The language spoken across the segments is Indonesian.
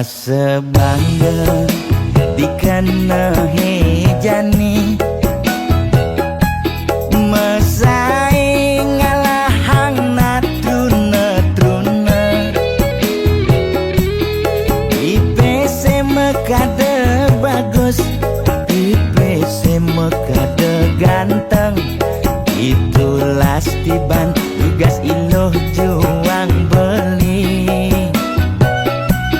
sebangga dikena hejani mesaing ngalahang natruna IPC mekade bagus IPC mekade ganteng itulah tiban tugas iloh juang beli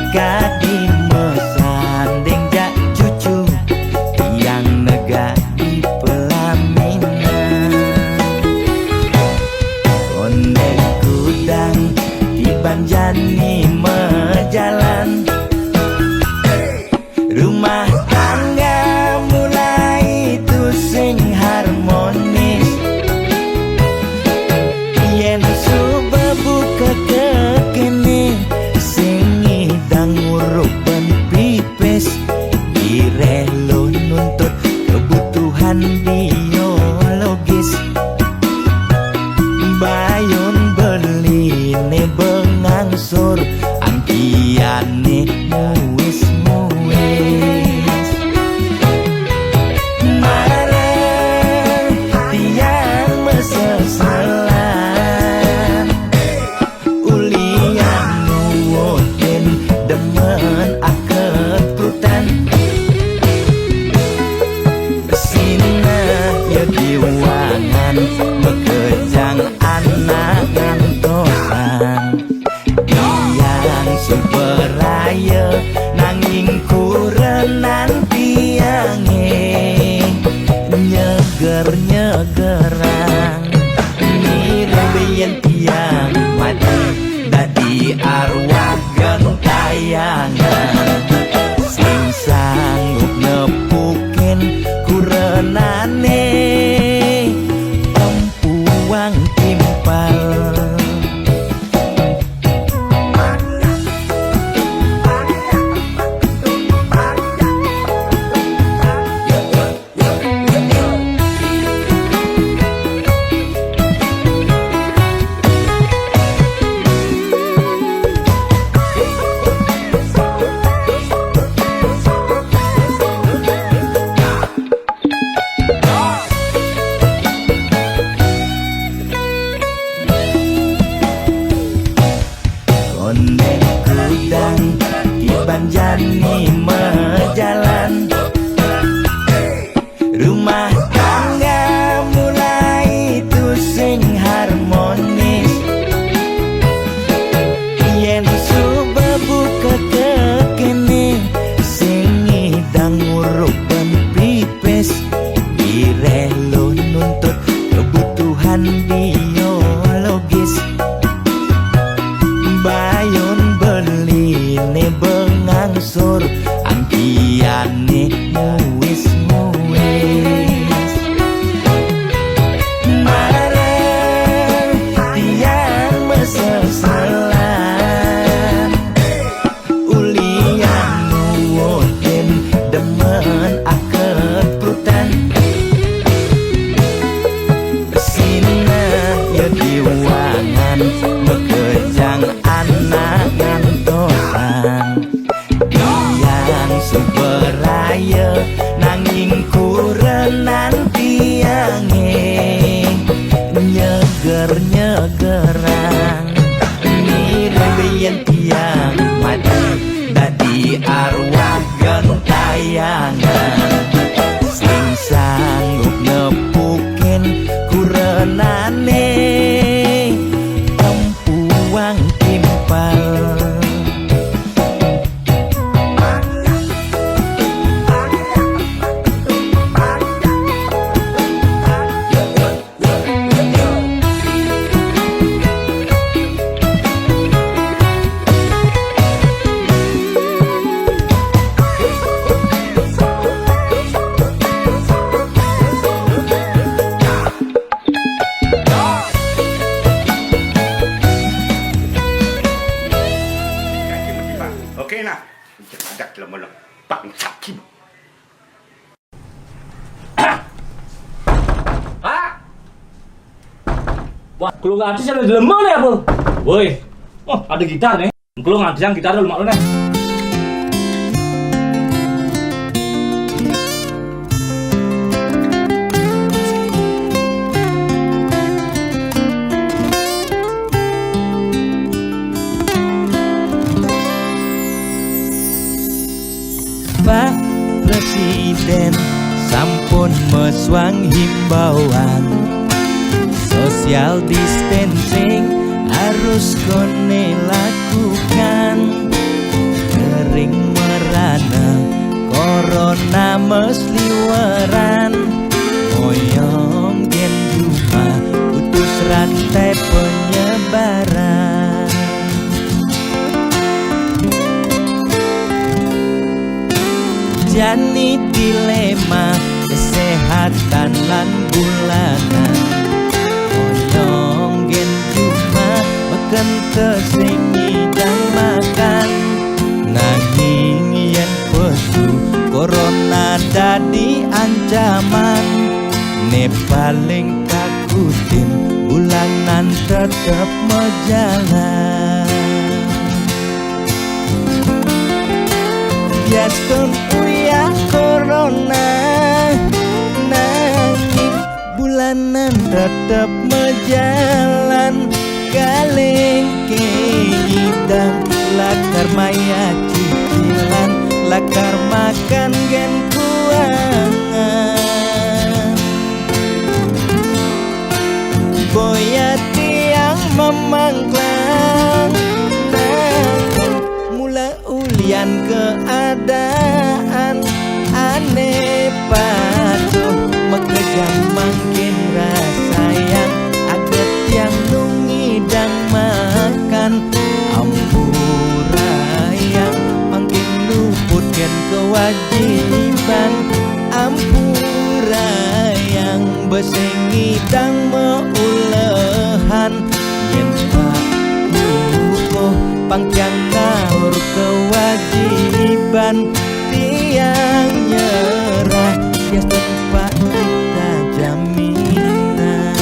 kadi mesanding jak cucu yang nega di pelaminan ondek kudang di banjani mejalan rumah tangga mulai tusing harmonis yen subebuka kekini sing idang nguruk ben pipis direlo nuntut kebutuhan biologis bayun beli ne bengangsur angkiane muis marah tiang meseselan ulian nuwutin demen akeprutan sina ya diwangan bekejang anak ngantosan yang superaya nanging kurenan tiange nyeger-nyegerang nirembeyen tiang mati dadi arwah gentayangan sing sanggup nepukin kurenane empuang timpal ondek kudang di banjani mejalan rumah tangga mulai tusing harmonis yen subebuka kekini sing idang nguruk ben pipis direlo nuntut kebutuhan biologis bayun beli ne bengangsur angkiane muis marah tiang meseselan ulian nuwutin demen akeprutan sina ya diwangan bekejang anak ngantosan yang superaya nanging kurenan tiange nyeger-nyegerang nirembeyen tiang mati dadi arwah gentayangan sing sanggup nepukin kurenane empuang timpal Oke nah, ada lemah pak sakim. Ah, wah, kalau nggak artis ada lemah nih apa? Woi, oh ada gitar nih. Kalau nggak artis yang gitar dulu mak lu nih. Presiden sampun meswang himbauan social distancing harus kone lakukan. Kering merana corona mesliweran, moyong gen cuma putus rantai penyebaran. Jani dilema kesehatan lan bulanan, moyong gen cuma makan tesingi dan makan. Nanging yen pesu corona dadi ancaman, ne paling takutin bulanan tetep mejalan. Biaston uya corona, nanging bulanan tetep mejalan. Galeng keidang lakar maya cicilan, lakar makan gen kuangan. Boya tiang memangklang, mula ulian keadaan aneh patuh mekejam makin rasa yang aget yang nungidang makan. Ampura yang makin luputkan kewajiban, ampura yang besengidang meulehan. Yen pak luko pangkyang ngawur kewajiban, tiang nyerah ya tempat kita jaminan.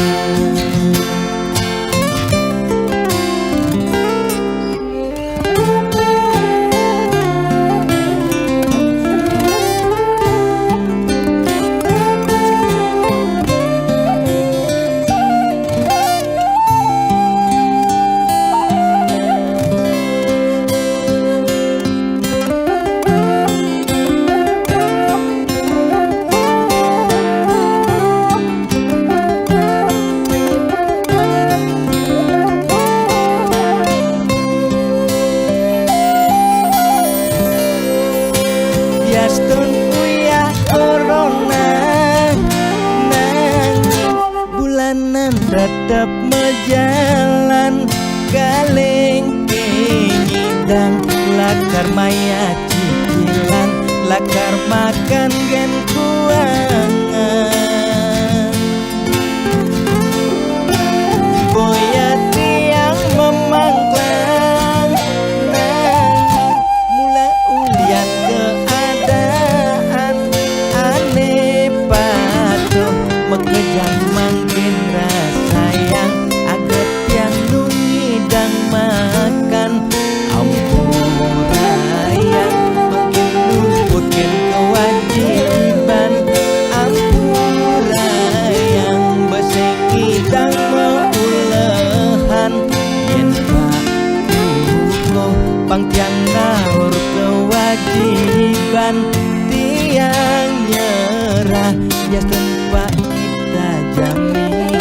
Biaston uya corona, nanging bulanan tetep mejalan. Galeng kenyidang lakar maya cicilan, lakar makan gen kuangan. Boya tiang memangklang, nanging mula ulian keadaan aneh patuh mekejang makin rasa yang aget yang nungidang makan. Ampura yang makin luputkan kewajiban, ampura yang besengidang meulehan. Yen pak luko pangtiang ngawur kewajiban, tiang nyerah ya tempat kita jaminan.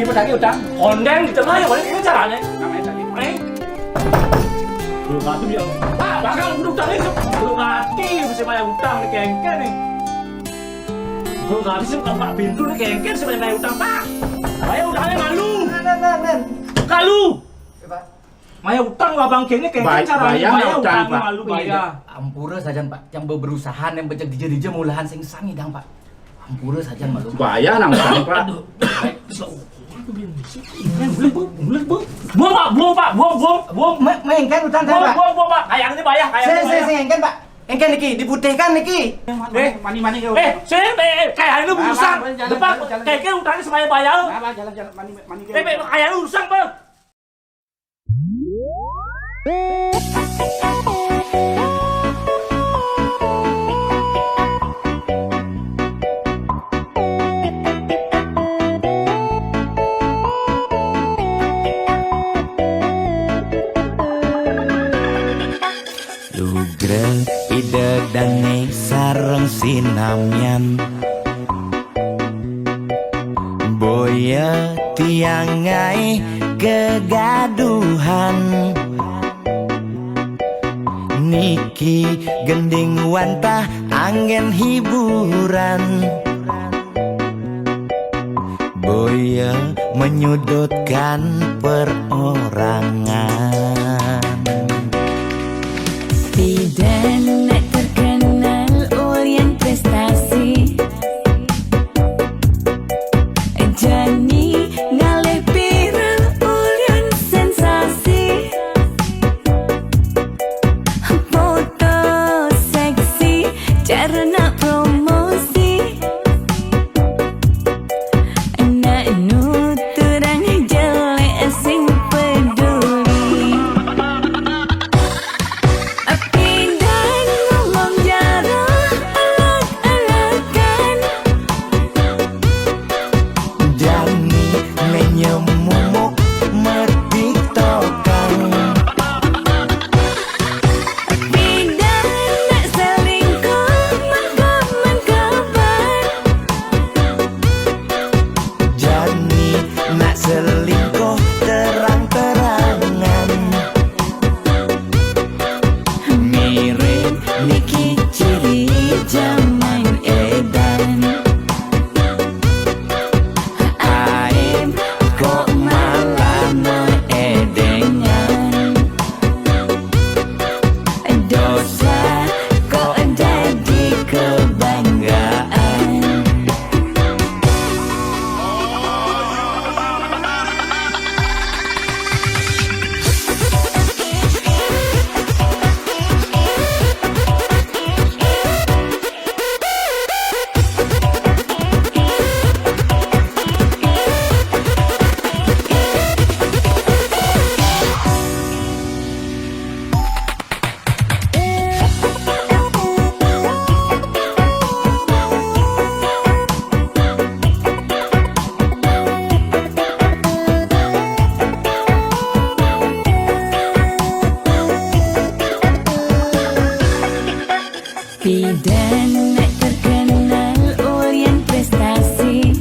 기분 나게 웃다. 언젠 있잖아요. 원래 그런 잘 안 해. Belum mati dia. Pak, bakal udang itu. Belum mati mesti banyak utang nih kengken nih. Belum mati sih Pak Bintu nih kengken sih banyak utang, Pak. Bayar utangnya malu. Kalu. Maya utang abang kengnya kengken cara bayar utang malu bayar. Ampura saja Pak, yang berusaha yang becek dija mulahan sing sami dang Pak. Ampura saja malu. Bahaya nang utang Pak. Buang Pak, buang. Mengengken utang kan Pak. Buang Pak. Kayang ini bayar, kayang ini bayar. Saya engken Pak. Engken niki diputihkan niki. Mani Kayak ini urusan. Depan kayak utangnya semuanya bayar. Jalan mani. Kayak ini urusan, Bang. Sugrel ide dane sareng sinamyan Boya tiangai kegaduhan Niki gending wantah angin hiburan Boya menyudutkan perorangan Tidak nak terkenal Orient prestasi Jani ngalih viral Orient sensasi Foto seksi cara nak promosi Nak nuturang jelek sing peduli Pindah ngomong jarang alak-alakan Jani menyemumuk mertiktokan Pindah nak selingkuh mengkabar Jani nak selingkuh terang-terangan Mirip Niki ciri zaman edan Aib kok malah meedengan Dosa kok jadi kebanggaan Bidan nak terkenal Orient prestasi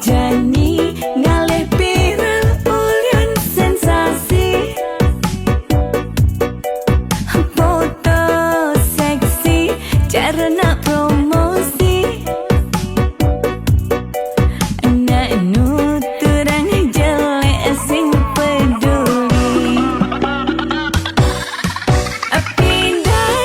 Jani ngalih viral Orient sensasi Foto seksi cara nak promosi Nak nuturang jelek sing peduli Pindah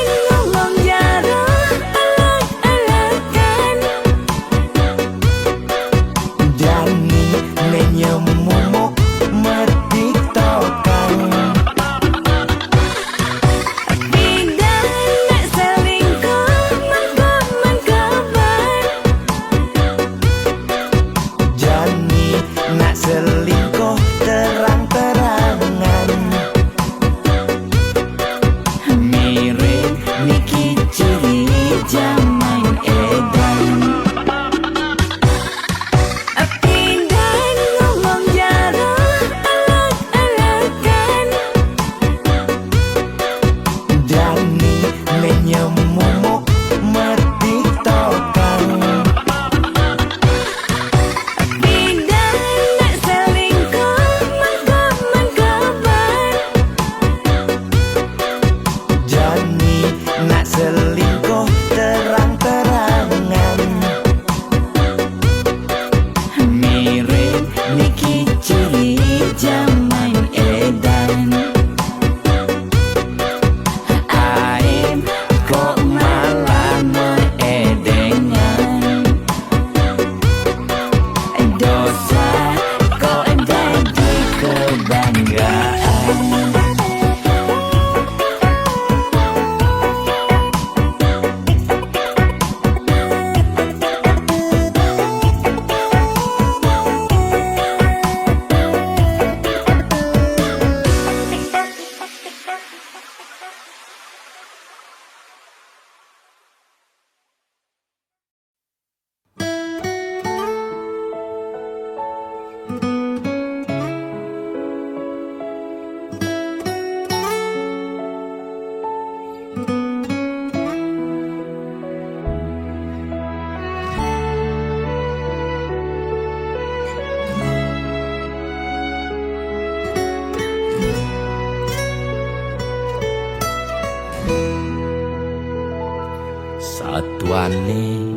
persatuane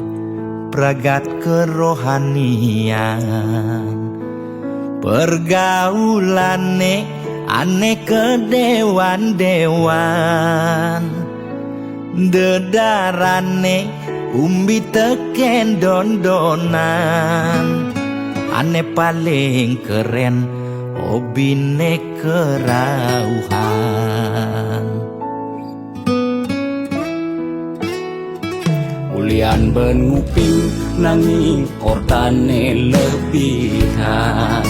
pragat kerohanian pergaulane aneh kedewan-dewan dedarane umbi teken dondonan aneh paling keren obine kerauhan ulian ben nguping nanging ortane lebihan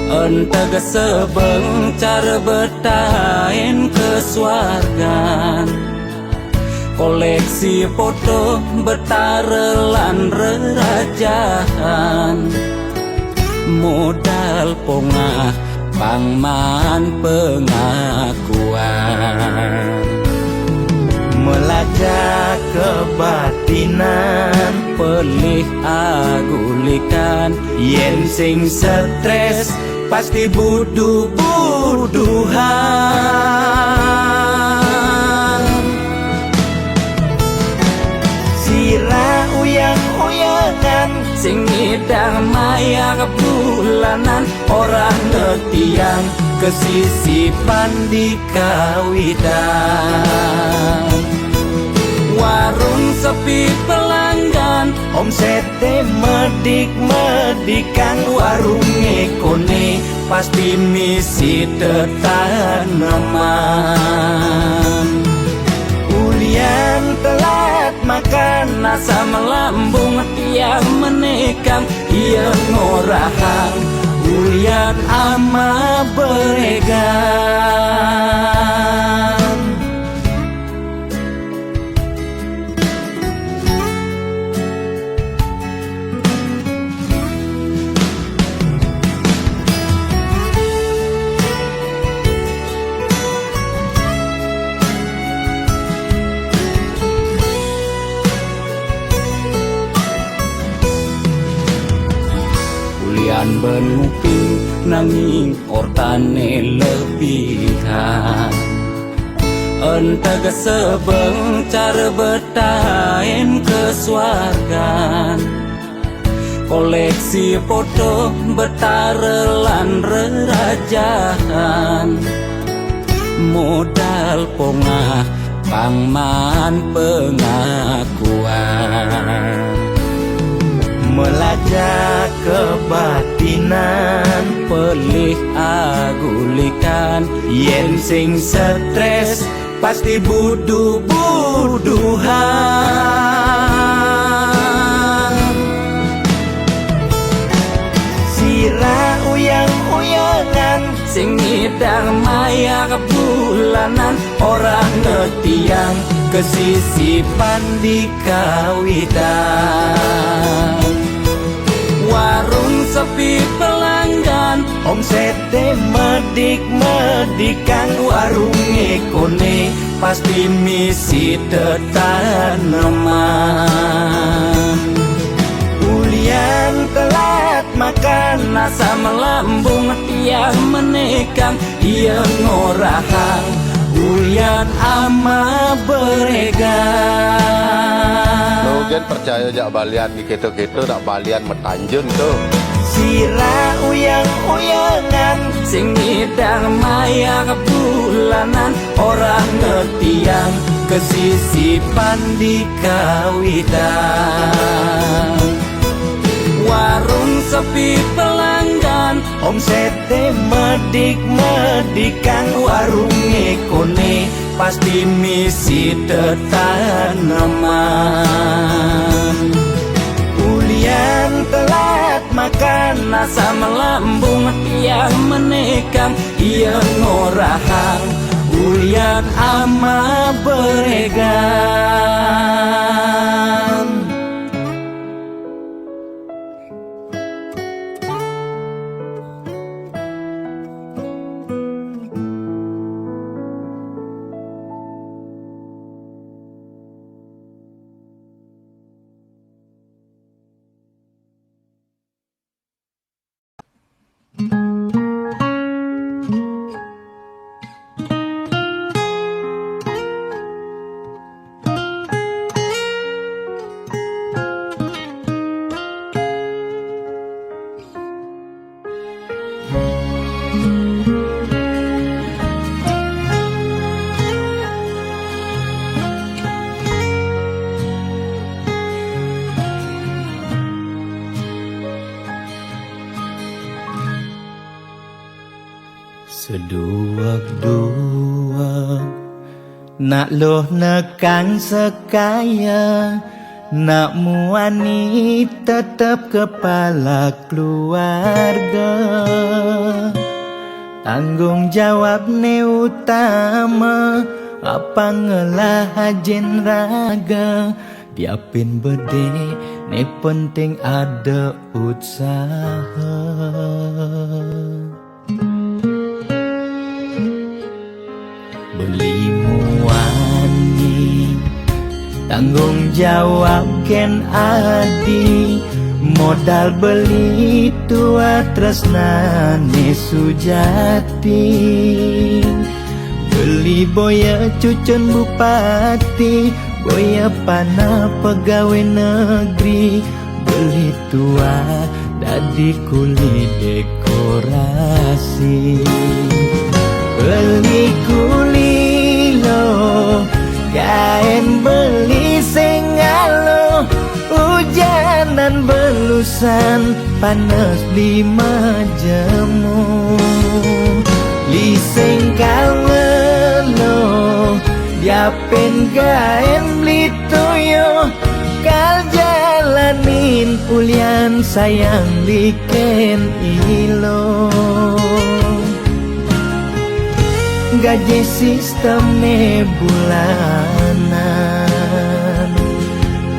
entega sebeng cara betain kesuargan koleksi foto betarelan rerajahan modal pongah pangman pengakuan melajak kebatinan pelih agulikan yen sing stres pasti buduh-buduhan sira uyang-uyangan sing ngidang maya bulanan orang ngetiang kesisipan di kawitan warung sepi pelanggan omsete medik-medikan warung ekone pasti misi tetaneman ulian telat makan nasa melambung tiang menekang ia ngorahang ulian ama beregan ben nguping nanging ortane lebihan entega sebeng cara betain kesuargan koleksi foto betarelan rerajahan modal pongah pangman pengakuan melajak kebatinan pelih agulikan yen sing stres pasti buduh-buduhan sira uyang-uyangan sing ngidang maya bulanan orang ngetiang kesisipan di kawitan warung sepi pelanggan omsete medik-medikan warung ekone pasti misi tetaneman ulian telat makan nasa melambung tiang menekang ia ngorahang ulian ama beregan Nugen percaya jak balian di gitu-gitu nak balian metanjun tuh sira uyang-uyangan sing ngidang maya bulanan orang ngetiang kesisipan di kawitan warung sepi pelanggan omsete medik-medikan warung ekone pasti misi tetaneman ulian telat makan nasa melambung tiang menekang ia ngorahang ulian ama beregan Seduak-duak nak loh nekang sekaya, nak muani tetap kepala keluarga. Tanggung jawab ne utama, apa ngelah hajen raga. Diapin bede ne penting ada usaha. Beli muani tanggung jawab ken adi, modal beli tua tresnane sujati. Beli boya cucun bupati, boya pana pegawai negeri. Beli tua dadi kuli dekorasi. Beli kuli lo, kain beli sengalo. Hujanan belusan, panas 5 jemu. Liseng kalelo, diapen kain beli toyo. Kal jalanin ulian sayang liken ilo. Gaji sistemnya bulanan,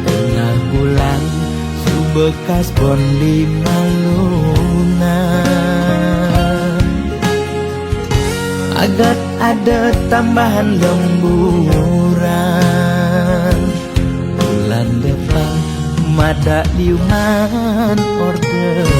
tengah bulan subekas bon 5 lunan. Agat ada tambahan lemburan, bulan depan mada liuman orderan.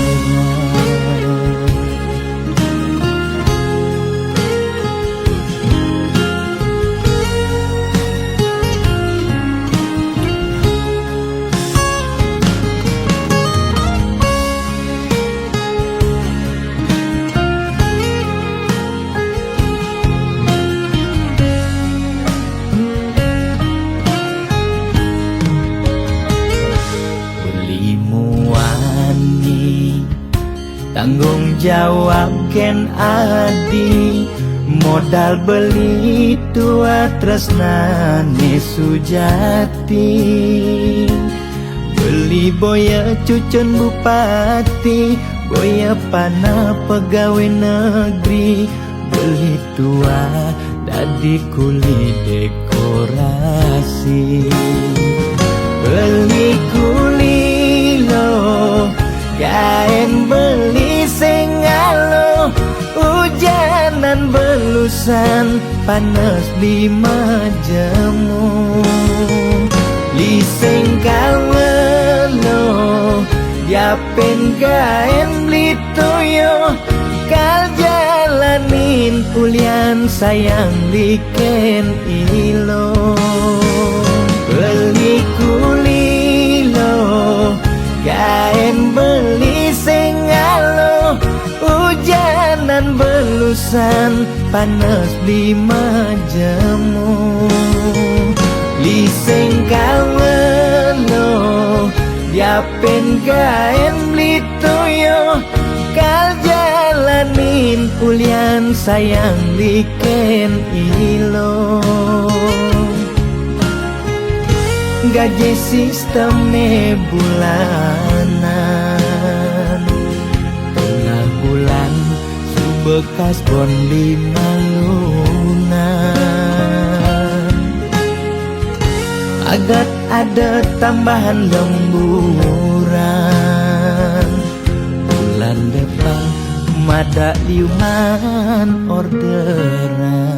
Tanggung jawab ken adi, modal beli tua tresnane sujati. Beli boya cucun bupati, boya pana pegawai negeri. Beli tua dadi kuli dekorasi. Beli kuli lo, kain beli sengalo. Hujanan belusan, panas 5 jemu. Liseng kalelo, diapen kain beli toyo. Kal jalanin ulian sayang liken ilo. Beli kuli lo, kain beli sengalo. Hujanan belusan, panas 5 jemu. Liseng kalelo, diapen kain beli toyo. Kal jalanin ulian sayang liken ilo. Gaji sistemnya bulanan, tengah bulan subekas bon 5 lunan. Agat ada tambahan lemburan, bulan depan mada liuman orderan.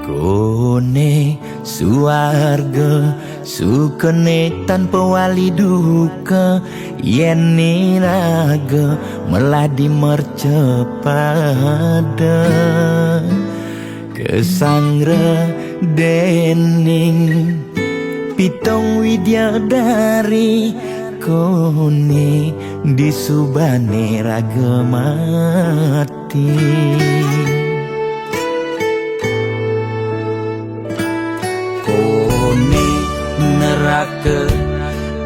Kone suarga sukene tanpa wali duka, yen niraga meladi mercepada kesangra dening pitong widyadari, kone disubane raga mati. Kone neraka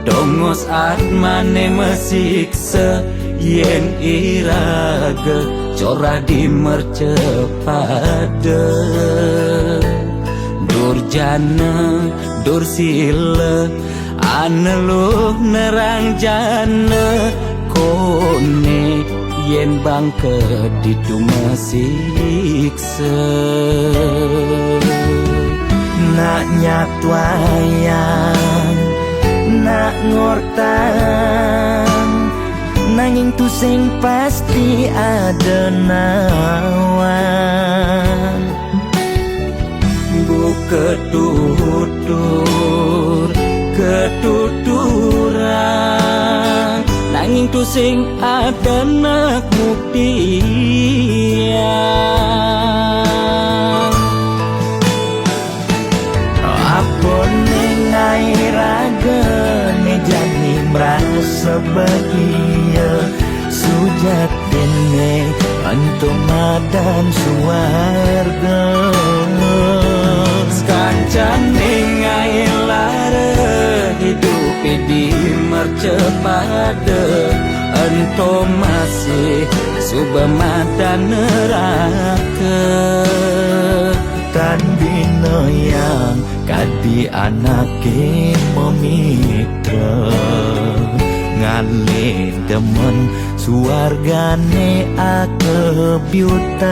dongos atmane mesiksa, yen iraga cora di mercepada. Durjana dursila aneluh nerang jana, kone yen bangke ditu mesiksa. Nak nyatwayang nak ngortang, nanging tu sing pasti ada nawan. Bu ketuturan, nanging tu sing ada nak buktian. Apa nengai raga ne jani merasa bahagia, sujatene antum madan suarga. Kancan nengai lara hidup di mercepada, antum masih subamadan neraka. Tan bina yang kadi anake memitra, ngale demen suargane akebyutan.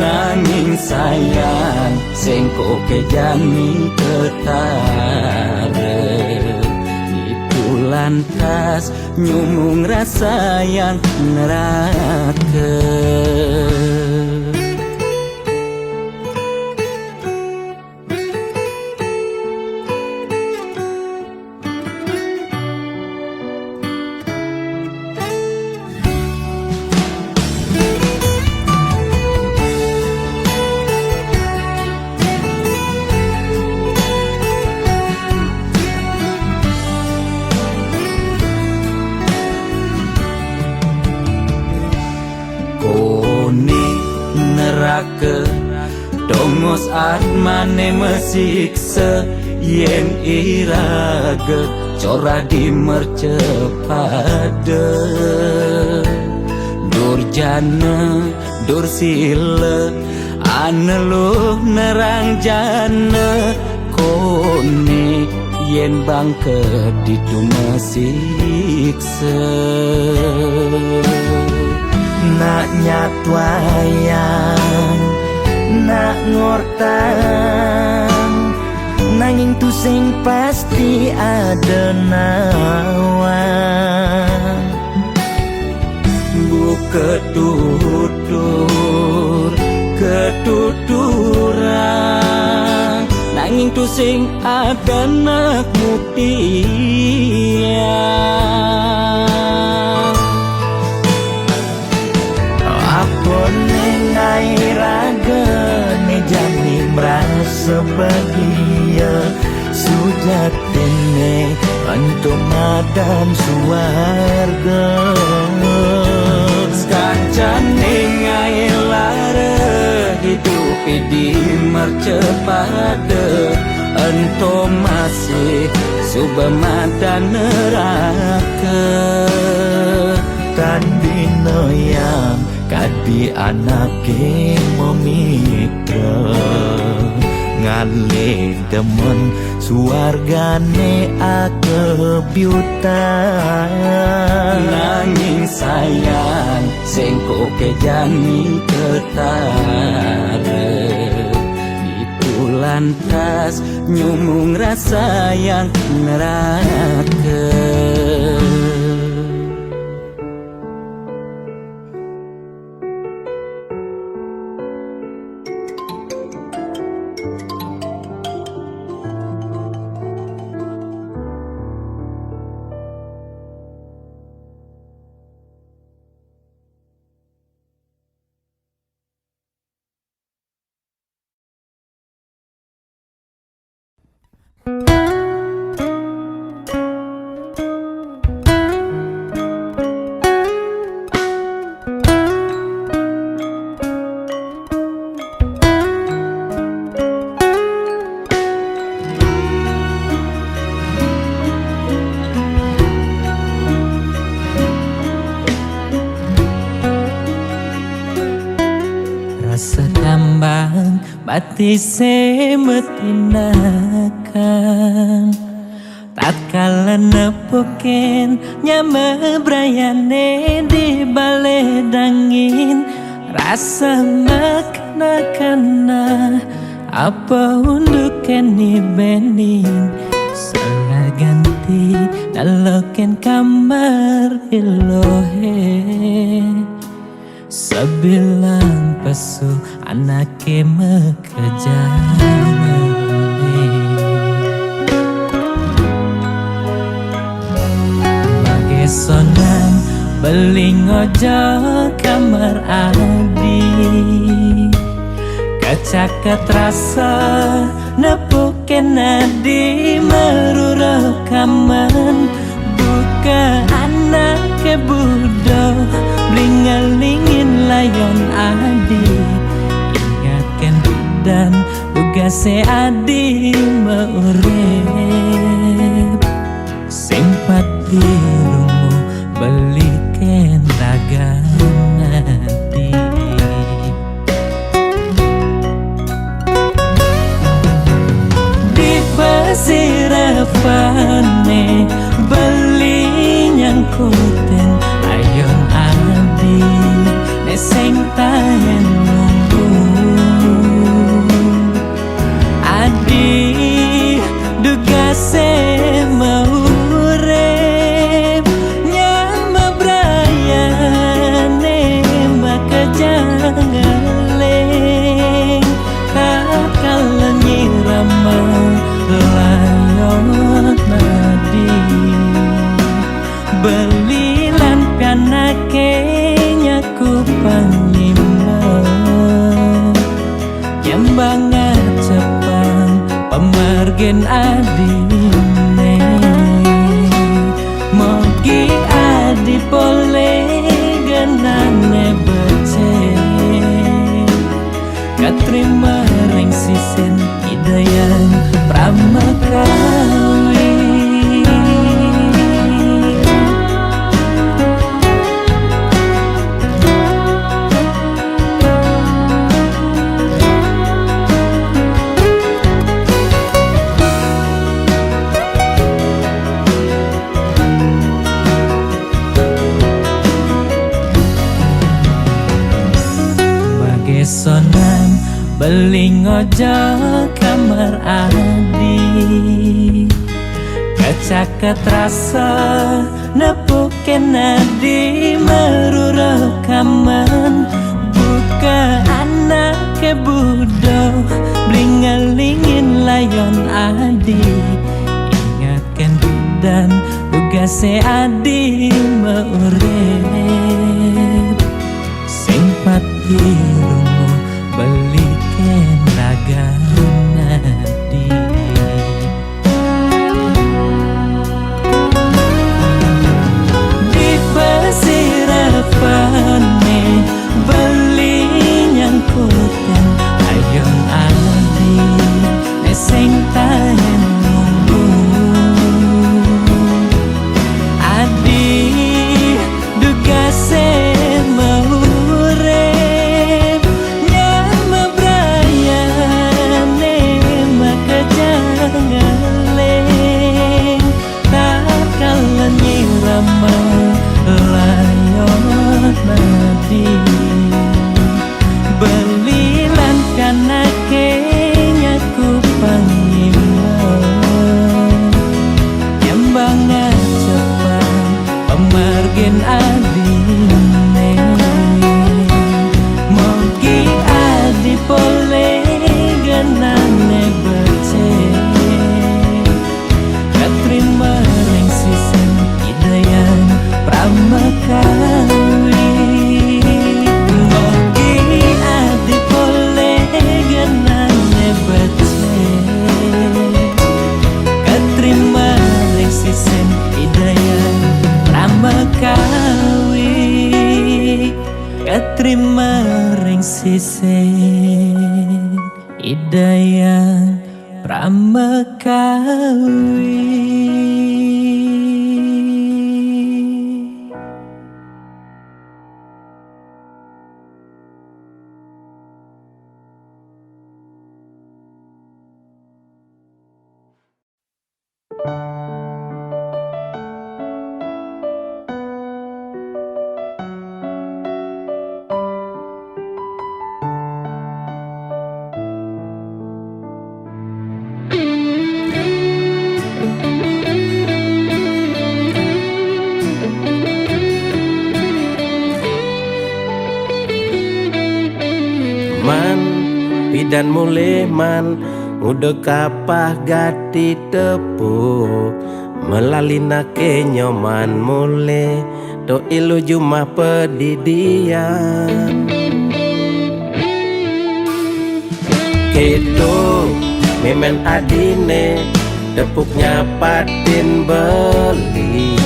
Nanging sayang sengko kejani ketara, itu lantas nyumung rasa yang neraka. Dongos atmane mesiksa, yen iraga cora di mercepada. Durjana dursila aneluh nerang jana, kone yen bangke ditu mesiksa. Nak nyatwayang nak ngortang, nanging tu sing pasti ada nawan. Bu ketuturan, nanging tu sing ada nak buktian. Apa nengai raga ne jani merasa bahagia, sujatene antum madan suarga. Kancan nengai lara hidup di mercepada, antum masih subamadan neraka. Tan bina yang kadi anake memitra, ngale demen suargane akebyutan. Nanging sayang sengko kejani ketara, itu lantas nyumung rasa yang neraka. Rasa tambang bati semetinakan tatkala nepoken nyama brayane di bale dangin rasa makna-kana apa untuk keni bening salah ganti daloken kamar ilohe sebilang pesu anake mekejane Bagesonan beling ojo kamar adi Kacaket rasa nepuken adi meruro kaman buka anake budo blingalingin layon adi ingatkan dan tugase adi meurep simpati rumu beliken dagang adi di pasirapane beli nyangkuten ayon adi neseng tahen nunggu adi dugase maurep nyama brayane makajangaleng takal nyirama layon nadi belilan pianake nyaku panglima Yembanga cepang pemargen adine mogi adi pole genane bece katrima reng sisen idayan pramakawi Bagesonan beling ojo kamar adi Kacaket rasa nepuken adi meruro kaman buka anake budo blingalingin layon adi ingatkan dan tugase adi meurep simpati rumu beliken dagang adi di pasirapane beli nyangkuten ayon adi neseng tahen nunggu adi dugase maurep nyama brayane makajangaleng takal nyirama layon nadi belilan kanake nyaku panglima Yembanga cepang pemargen adine mogi adi pole genane bece katrima reng sisen idayan pramakawi terima ring sisih Hidayah Pramekawi. Man pidan mulai man udah kapah gati tepuk melalina kenyoman mulai to ilu jumah pedidian keto memen adine tepuknya patin beli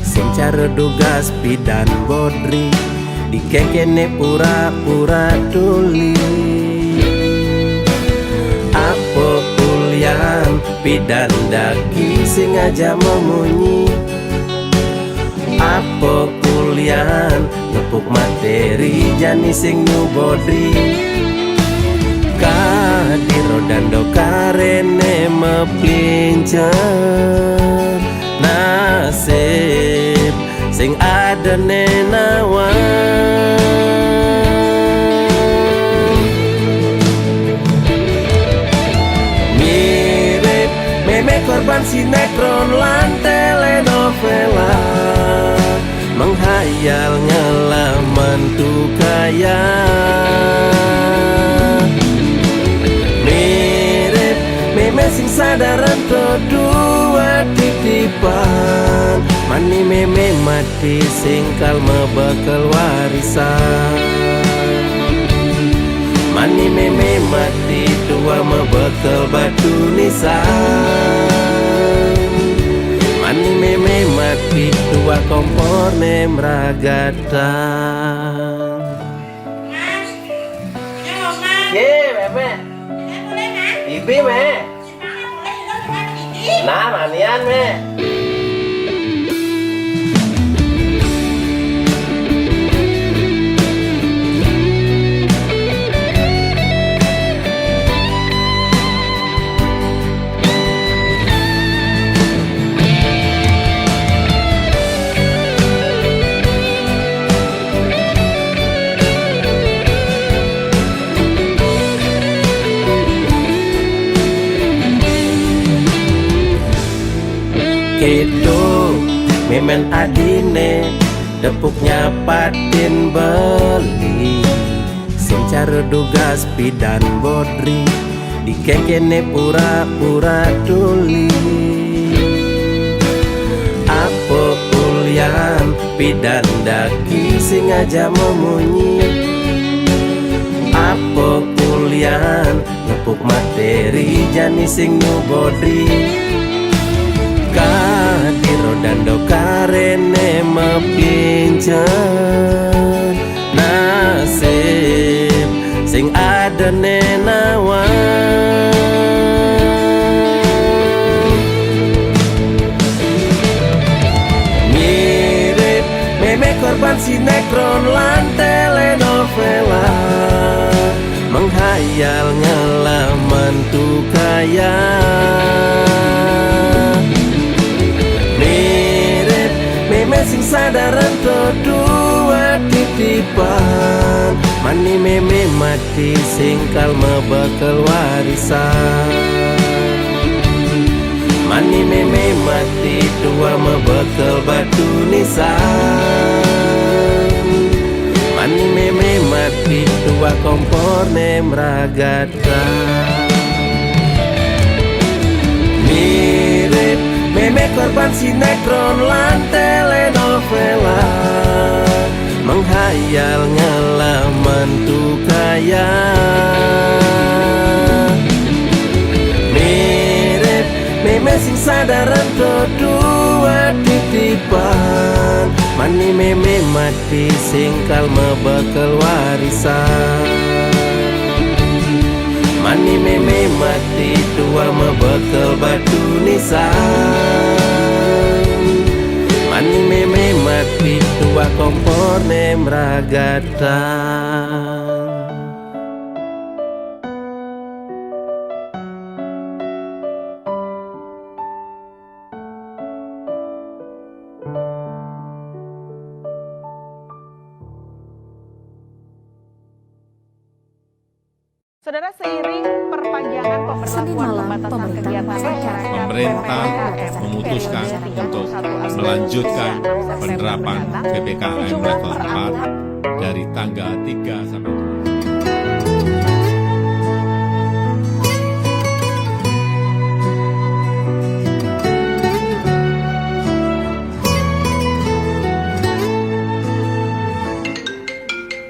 sing cara dugas pidan bodri dikekene pura-pura tuli apa kulian pidan daki sing aja memunyi apa kulian nepuk materi jani sing nubodri kadiro dando karene mepincer nasib sing ada nenawan mirip meme korban sinetron lan telenovela menghayal ngelaman tuh kaya mirip meme sing sadaran kedua titipan mani meme mati singkal mebekal warisan mani meme mati tua mebekal batu nisan mani meme mati tua kompor nemragatan. Ye meme ibi me nah manian me kedo memen adine tepuknya patin beli sing cara dugas pidan bodri dikekene pura-pura tuli apa kulian pidan daki sing aja memunyi apa kulian nepuk materi jani sing nubodri kadiro dando karene mepincer nasib sing ada nenawan mirip meme korban sinetron lan telenovela menghayal ngelaman tuh kaya meme sing sadaran kedua titipan mani meme mati singkal mebekal warisan mani meme mati tua mebekal batu nisan mani meme mati tua kompor nemragatan mirip meme korban sinetron lan telenovela menghayal ngelaman tuh kaya mirip meme sing sadaran kedua titipan Mani meme mati singkal mebekal warisan. Mani meme mati tua mebekal batu nisan. Mani meme mati tua kompor nemragatan. Saudara, seiring perpanjangan pemberlakuan pembatasan kegiatan masyarakat, pemerintah memutuskan untuk melanjutkan penerapan PPKM level 4 dari tanggal 3 sampai 2.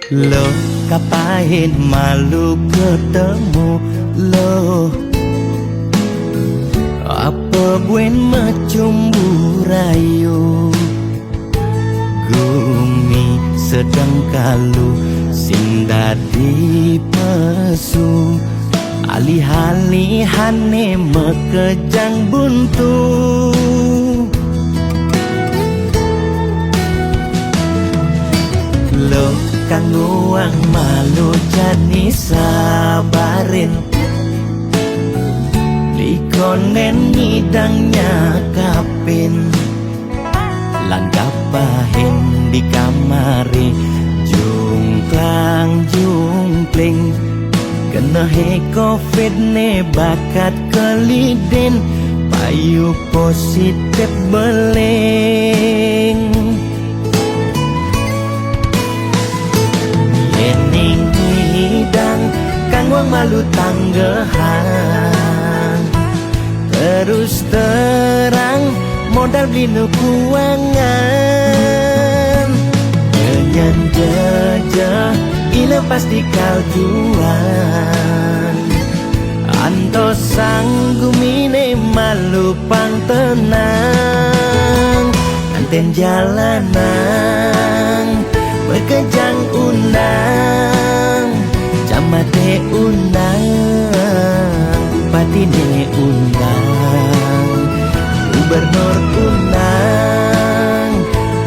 Lo kapain malu ketemu lo, apa buen macumbu rayu. Gumi sedang kalu sing dadi pesu, alih-alihane mekejang buntu. Lo kang uang malu jadi sabarin, likonen ngidangnya kapin, langgapahin di kamari, jungklang jungkling, kena he covid ne bakat keliden, payu positif beleng. Kang wang malu tanggehan, terus terang modal beli nukuangan. Kenyan jejah ila pasti kaljuan, anto sanggumine malu pang tenang. Anten jalanan bekejang unang, camate undang, bupati ne undang, gubernur undang,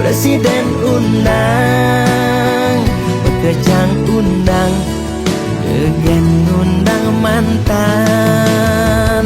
presiden undang, bekejang undang, gegen undang mantan.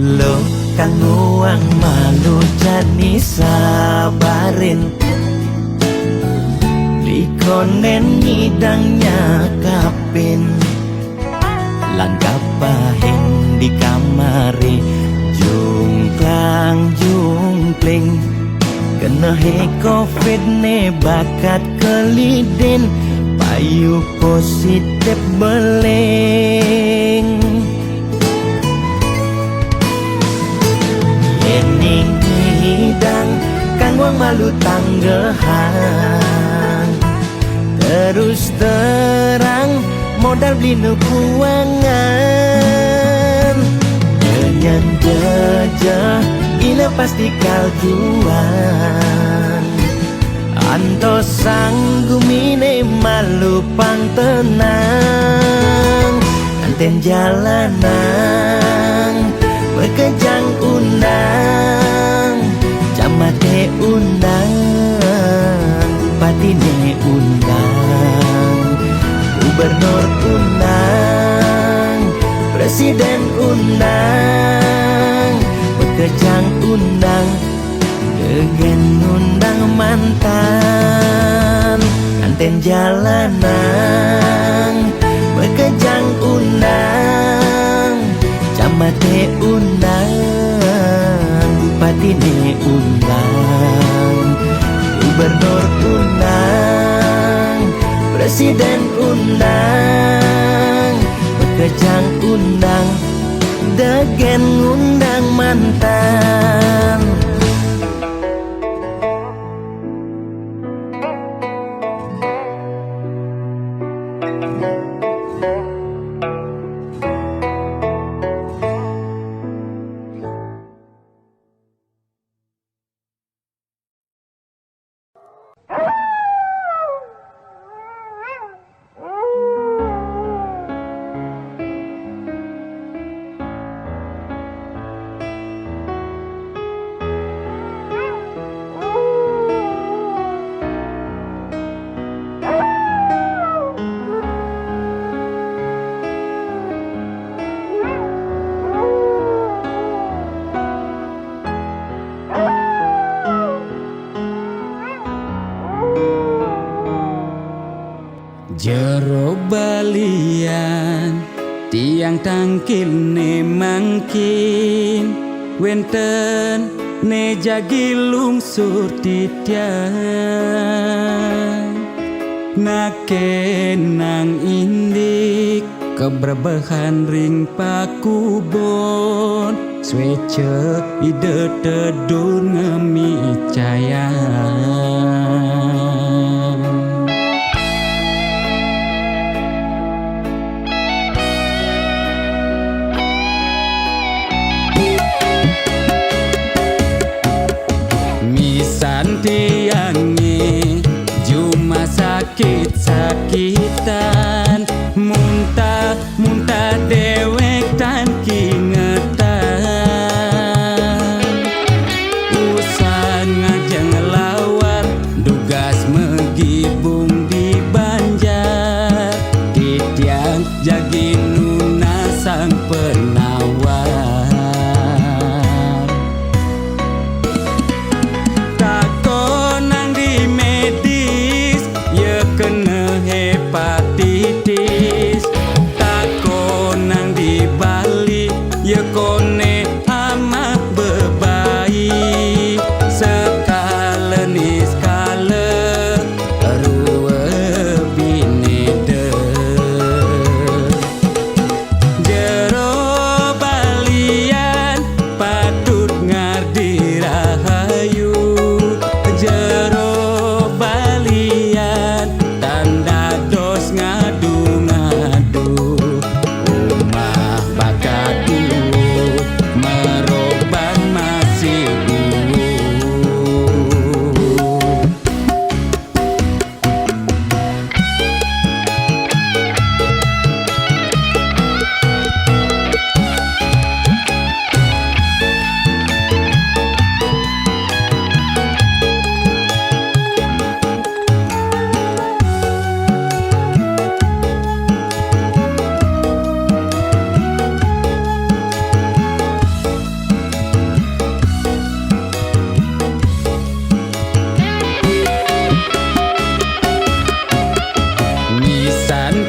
Lo kang uang malu jadi sabarin, likonen ngidangnya kapin, langgapahin di kamari, jungklang jungkling, kena he covid ne bakat keliden, payu positif beleng. Hidang kang wang malu tanggehan, terus terang modal beli nukuangan. Kenyan jejah ila pasti kaljuan, anto sanggumine malu pang tenang. Anten jalanan bekejang undang, camate undang, bupati ne undang, gubernur undang, presiden undang, bekejang undang, gegen undang mantan. Anten jalanan bekejang undang, camate undang, bupati ne undang, gubernur undang, presiden undang, kejang undang, degen undang mantan. Jero balian tiang tangkil ne mangkin wenten ne jagi lungsur titian nakenang indik keberbahan ring pakubon swece ide tedun ngemi cayan. Tiangi cuma sakit-sakitan muntah dewek tan kingetan usan ngajeng lawar dugas megibung di Banjar titiang jagi nuna sang penawar. Kena hepatitis tako nang di Bali ya kone amat bebaik sekala ni skala ruwe binede jero balian patut ngardi rahayu jero balian tanda dos ngadu-ngadu umah bakatu meroban masih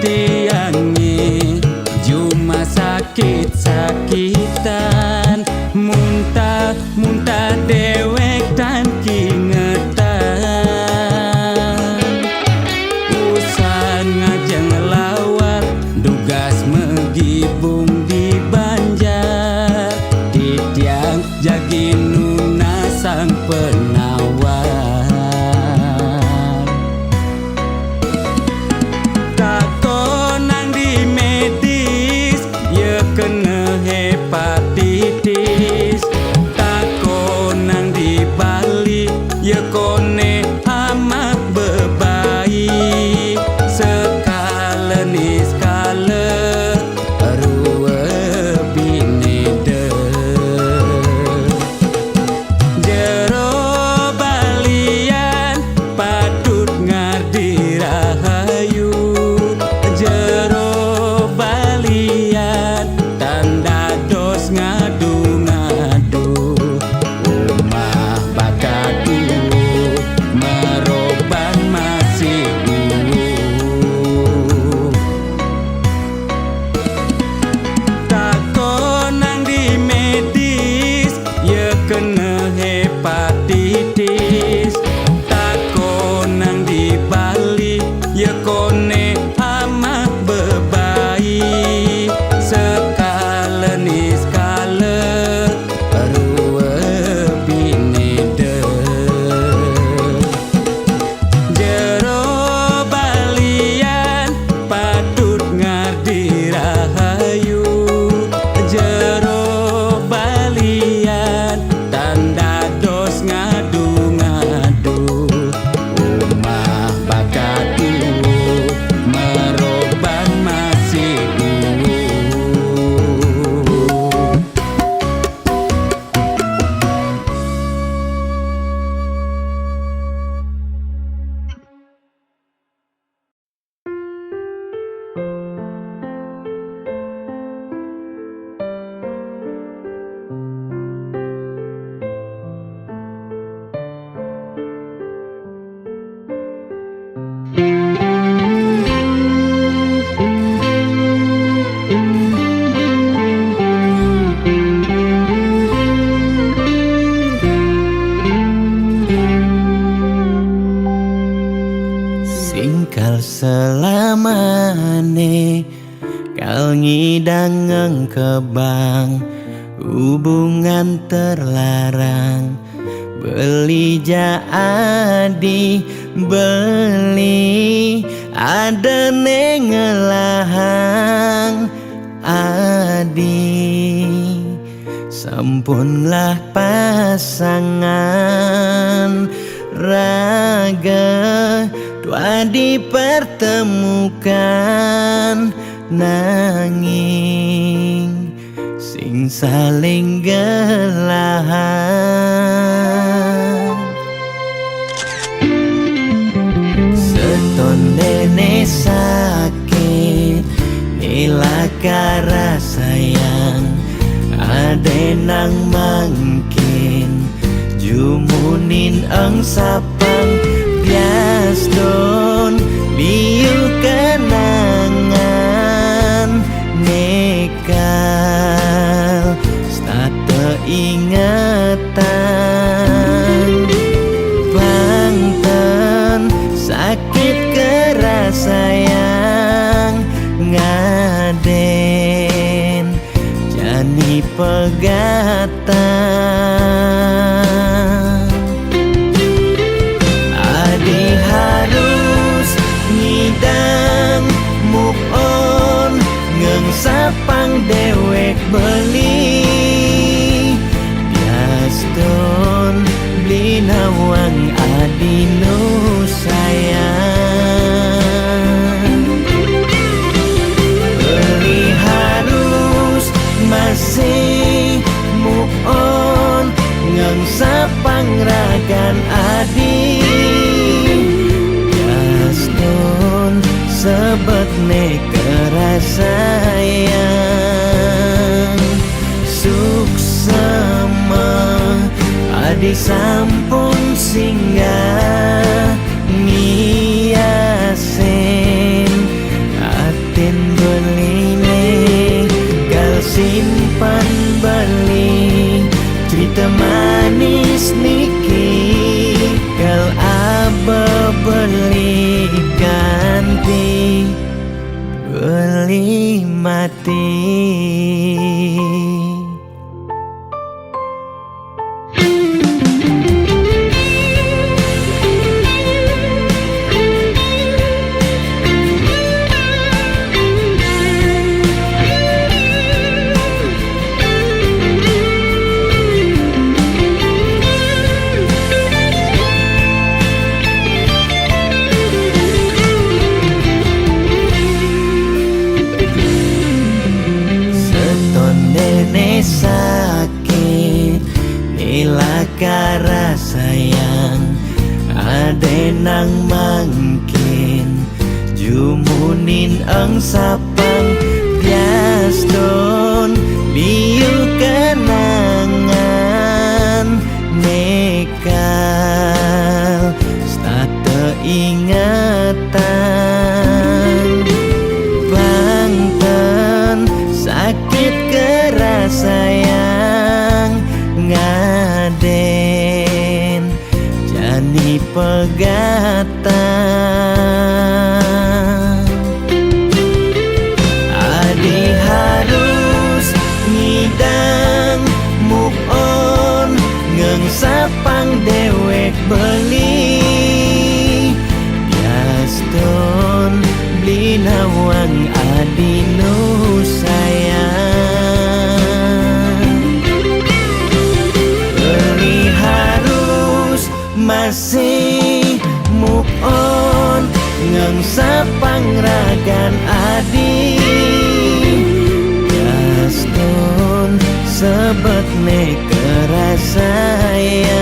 tiangi cuma sakit-sakitan muntah dewek tan kingetan usan ngajeng lawar dugas megibung di Banjar titiang jagi nuna sang penawar. Kena hepatitis ngeng kebang, hubungan terlarang. Beli jadi beli, ada nengelahang adi. Sampunlah pasangan raga, dua dipertemukan nanging sing saling gelahan. Seton dene sakit nilakara sayang, ade nang mangkin jumunin ang sapang bias don liu kenangan nekal stata ingatan bangtan sakit keras sayang ngaden jani pegatan. Adi harus ngidang move on, ngeng sapang dewek beli bias don beli nawang adi nu sayang. Beli harus masih move on, ngeng sapang ragan adi bias don sebet ne kerasayang. Suksema adi sampun singgah ngiasen atin beline gal simpan beli cerita manis niki gal aba beli ganti beli mati. Sakit nilakara sayang, ade nang mangkin jumunin ang sapang bias don liu kenangan nekal stata ingatan bangtan sakit keras sayang ngaden jani pegatan. Adi harus ngidang move on, ngeng sapang dewek beli bias don beli nawang adi nu sayang. Beli harus masih move on, ngeng sapang ragan adi bias don sebet ne kerasayang.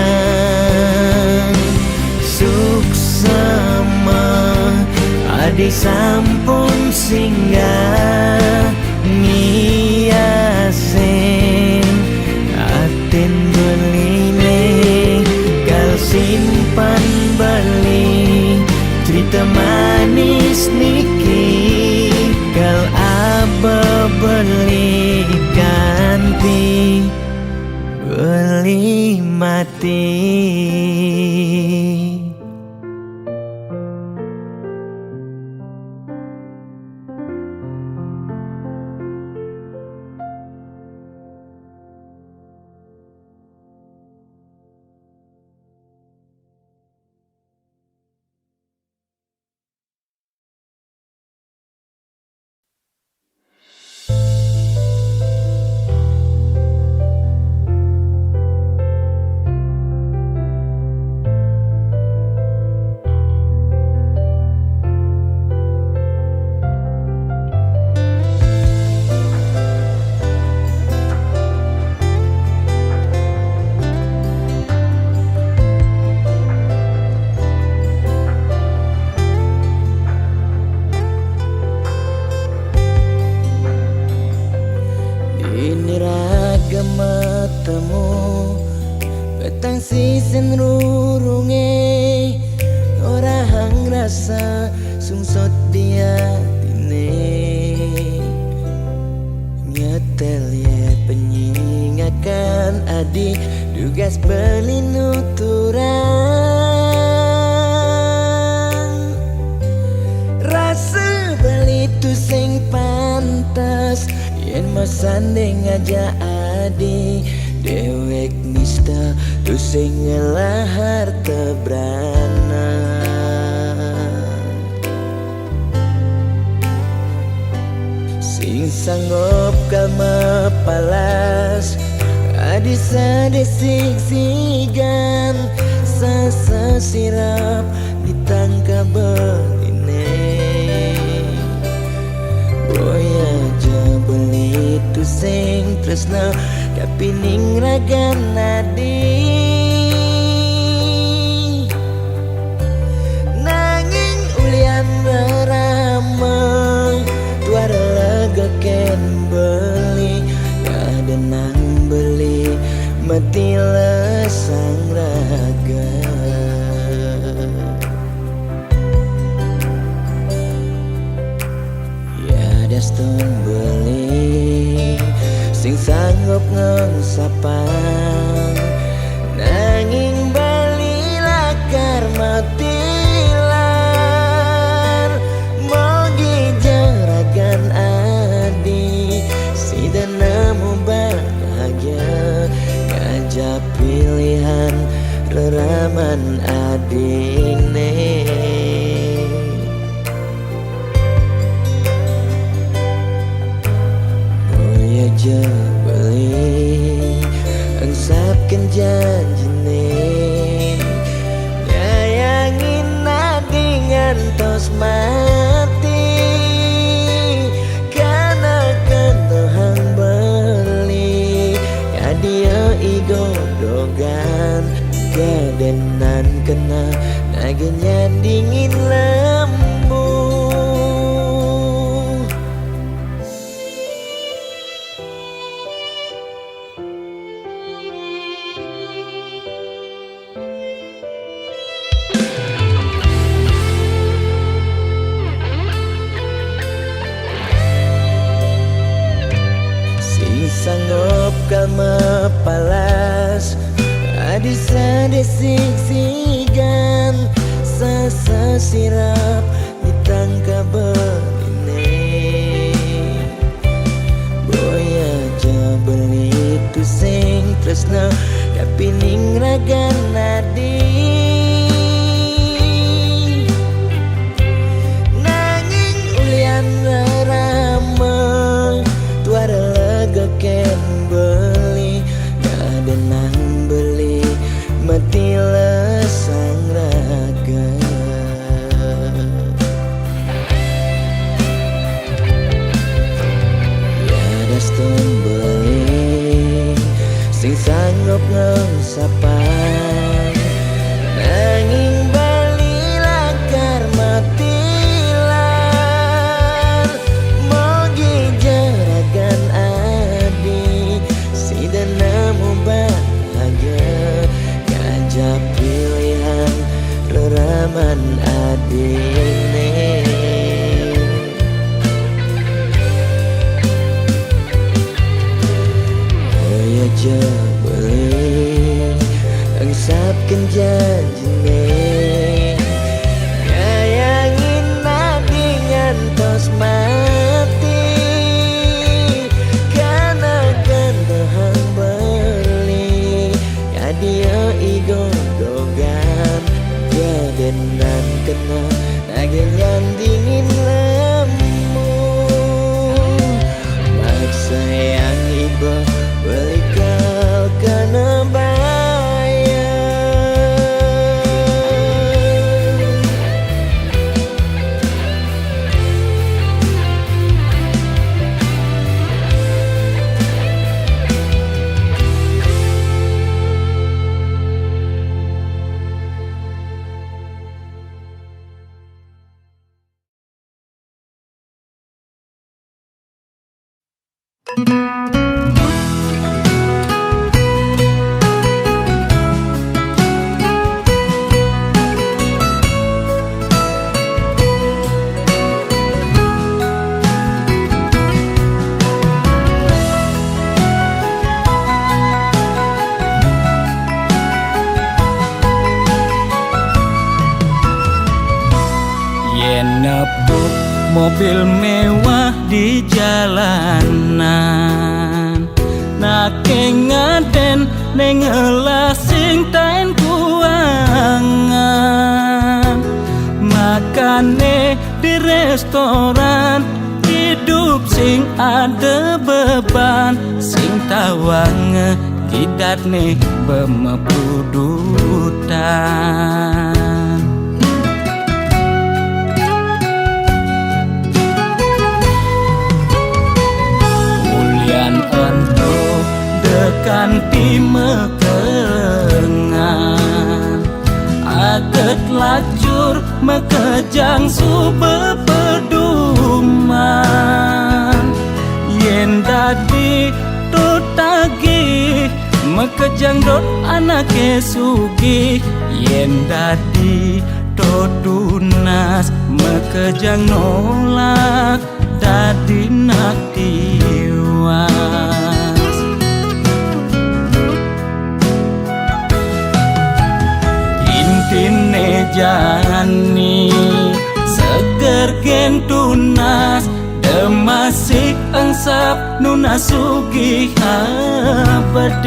Suksema adi sampun singgah ngiasen atin beline gal simpan beli cerita manis niki gal aba beli ganti beli mati. niraga matamu petang sisen rurunge orang rasa sungsot dia tine nyetel ye penyingakan adik dugas belinuturan rasa beli tu sing pantas yen masanding aja adik dewek nista tu sing ngelahar tebrana sing sanggup kama palas adisa desik sigan sasa sirap ditangka beline boya aja beli tu sing tresna tapi ning ragan nadi nanging ulian beramang tuara lega ken beli ada nang beli mati lesang raga ya daston beli sing sanggup ngengsapang nanging bali lakar matilan mogi jaragan adi si nemu bahagia ngajak pilihan reraman adine boya aja beli engsapkan janjine nyayangin nadi ngantos mati karena kentohang beli kadia igodogan gadenan kena nagenya dingin lembu sanggup kama palas adisa desik sigan sasa sirap ditangka beline boya aja beli tu sing tresna tapi ning ragan nadi nanging ulian ramah tuara lega ken beli ada nang beli mati lesang raga ya daston beli sing sanggup ngengsapang nanging bali lakar matilan mogi jaragan adi si nemu bahagia ngajak pilihan reraman adine boya aja beli engsapkan janjine nyayangin nadi ngantos mati karena kentohang beli kadia igodogan gadenan kena nagenya dingin lemu maksa yang iba beli kau kena bayar nepuk mobil mewah di jalanan. Nake ngaden nengelah sing tain kuangan. Makane di restoran, hidup sing ada beban, sing tawang kidat nih bemepudutan. Ulian ento dekan di mekengan, aget lacur mekejang sube peduman. Yen dadi tutagi mekejang dot anake sugih. Yen dadi tunas mekejang nolak dadi nak tiwas. Intine jani seger gen tunas, demasik angsap nuna sugih apedik.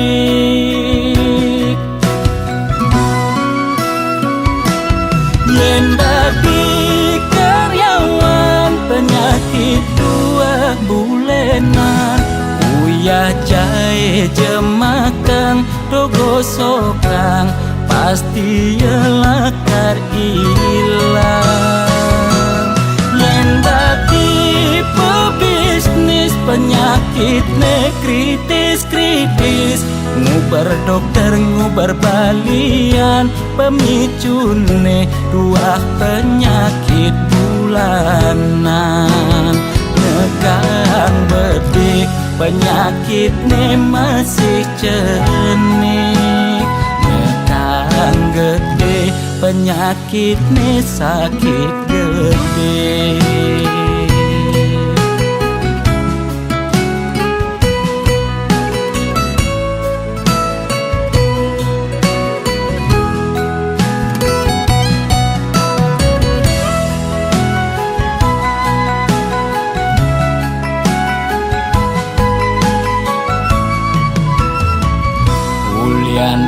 Yen dadi karyawan penyakit 2 bulenan, uyah jahe jemakang dogo sokang, pasti yelakar ilang. Yen dadi pebisnis penyakit ne kritis-kritis, ngubar dokter ngubar balian, pemicune 2 penyakit bulanan. Nekang bedik penyakit ne masih cenik, nekang gede penyakit ne sakit gede.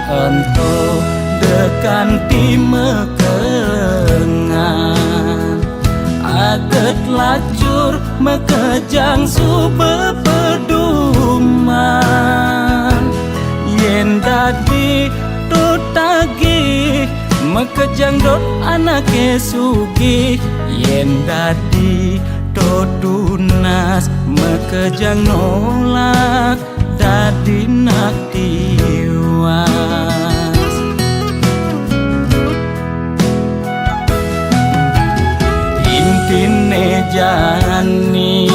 Ento dekan di mekengan, aget lacur mekejang sube peduman. Yen dadi tutagi mekejang dot anake sugih. Yen dadi tunas mekejang nolak dadi nak tiwas. Intine jani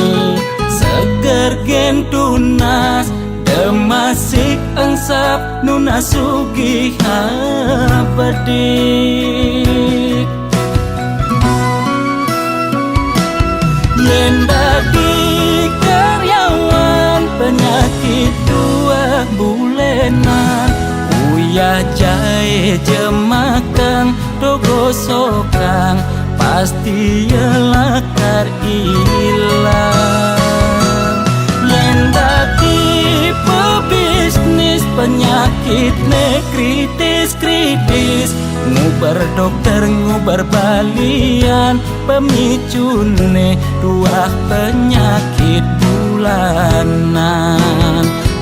seger gen tunas, demasik angsap nuna sugih apedik. Yen dadi karyawan penyakit 2 bulenan, uyah jahe jemakang dogo sokang, pasti yelakar ilang. Yen dadi pebisnis penyakit ne kritis-kritis, ngubar dokter ngubar balian, pemicune 2 penyakit bulanan.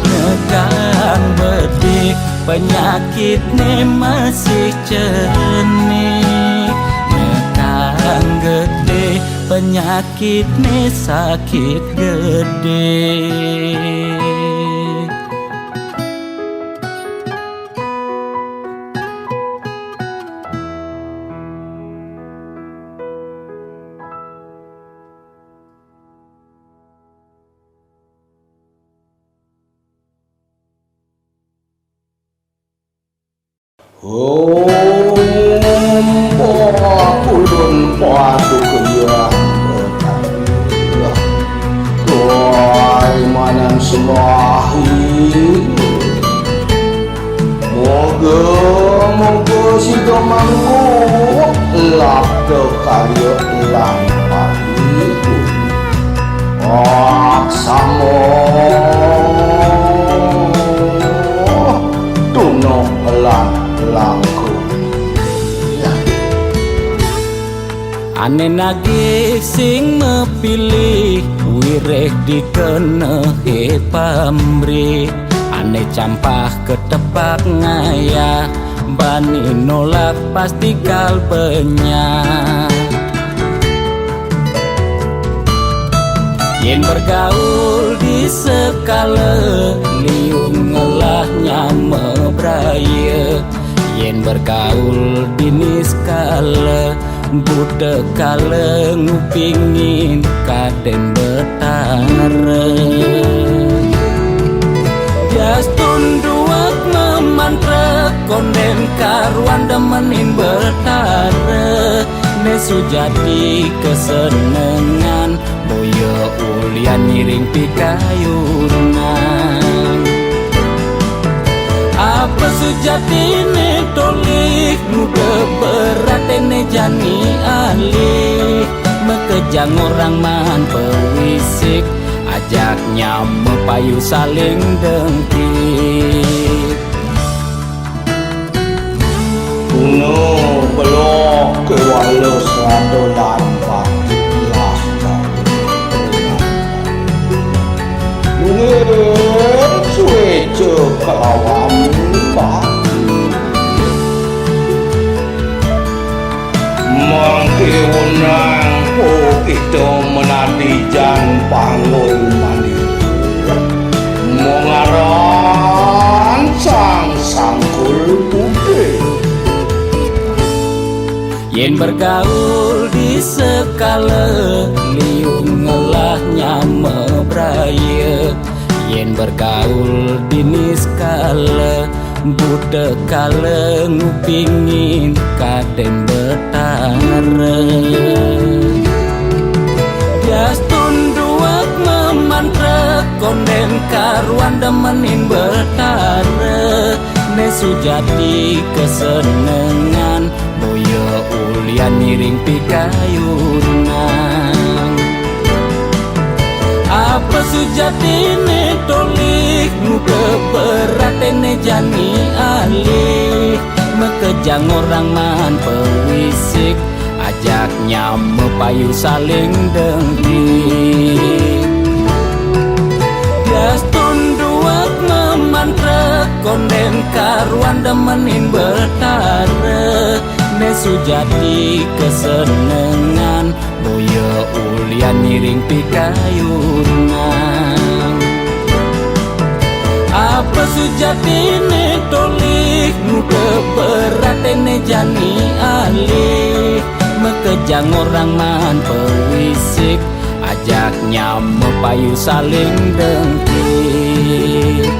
Nekang bedik penyakit ne masih cenik, nekang gede penyakit ne sakit gede. Ulun padu kaya Tuai manam semahi, moga si domangku lak ke karya lang. Laksamo Tuno lan langku Ane nagih sing mepilih wireh dikenehe pamrih Ane campah ketepak ngayah bani nolak pasti kalbenya Yen bergaul di sekala liung ngelahnya mebraya Yen bergaul di niskala budak kala ngupingin kaden betara Jas tunduak memantra konden karuan demenin betara Nesu jadi kesenengan boyo ulian miring pikayunan Apa sejati ne tolik muda berat ne jani alih Mekejang orang man pewisik ajaknya mepayu saling dengkit Kuno belok ke walus radolan patilas Mungkin suejo kelawam Mangke wenang po kita menadi jan panggul mandi Mengaran sang sangkul putih Yen bergaul di sekala liung ngelahnya mebraya Yen bergaul di niskala budak kala ngupingin kaden betara Jas tunduak memantra konden karuan demenin betara Nesu jadi kesenengan boyo ulian miring pikayunan Apa sejati ne tolik muda berat ne jani alih Mekejang orang man pewisik ajaknya mepayu saling dengkit Jas tunduak memantra konden karuan demenin betara Nesu jadi kesenengan boyo ulian miring pikayunan Apa sejati ne tolik muda berat ne jani alih Mekejang orang man pewisik ajaknya mepayu saling dengkit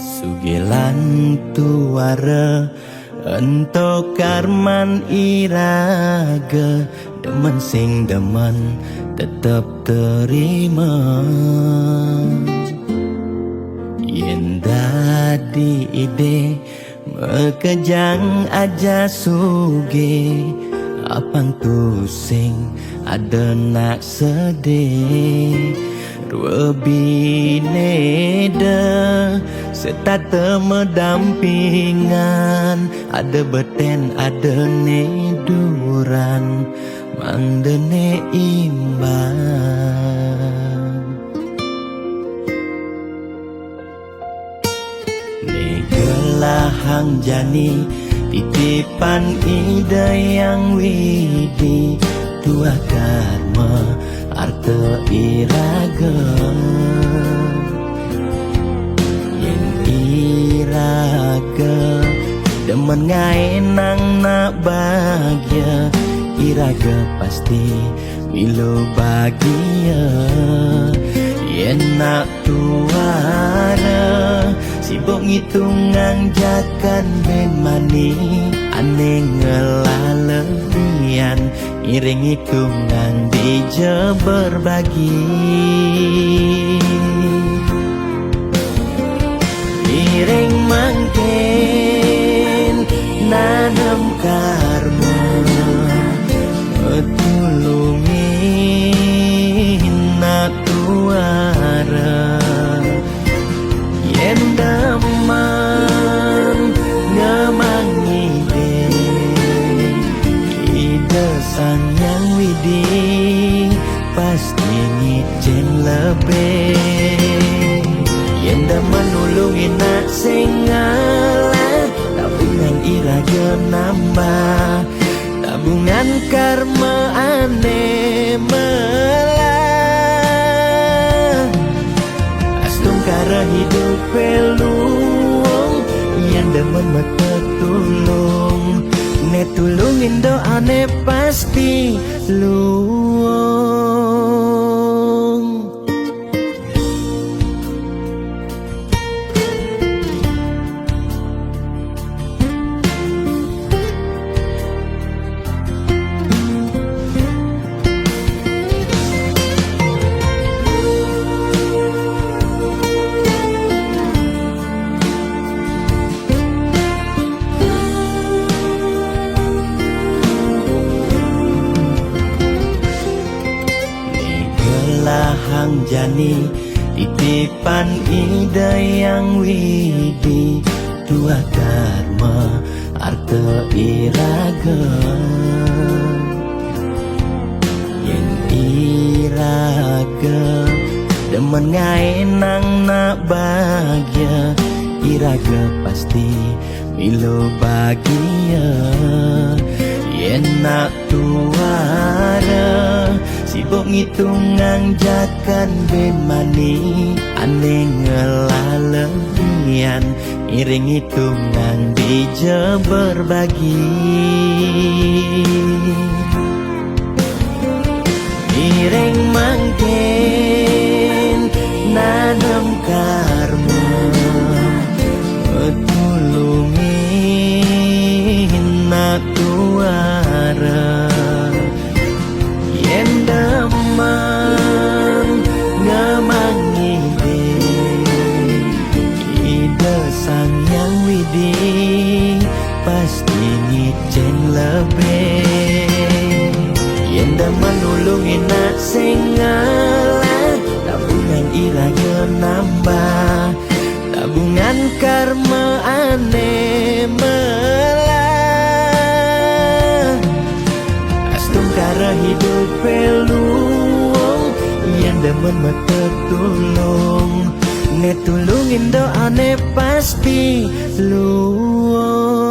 Sugilan tuara ento karman iraga demen sing demen tetep terima yen dadi ide mekejang aja suge apang tusing ada nak sedih dua bineda serta temedampingan ada beten ada neduran mandene imbang Belahang jani titipan ide yang widi dua karma arte iraga yang iraga demen ngai nang nak bahagia iraga pasti milo bahagia yen nak tuara sibuk ngitungan jakan ben mani ane ngelalebian iring hitungan dija berbagi iring mangkin nanam karma tulungin nak tuara yen daman ngamangi ide sang yang widi pasti ngicen lebih yen daman nulungin nak singalah tabungan iraga nambah tabungan karma ane melah astung kara hidup peluang yang demen mata tulung ne tulungin doane pasti luang. Belahang jani titipan ide yang widi dua karma arte iraga yang iraga demen ngai nang nak bahagia iraga pasti milo bahagia yen nak tuara sibuk ngitungan jakan ben mani ane ngelalebian iring hitungan dija berbagi iring mangkin nanam karma tulungin nak tuara yen daman ngamangi ide sang yang widi pasti ngicen lebih yen daman nulungin nak singalah tabungan iraga nambah tabungan karma ane melah astung kara hidup peluang yang demen mata tulung ne tulungin doane pasti luang.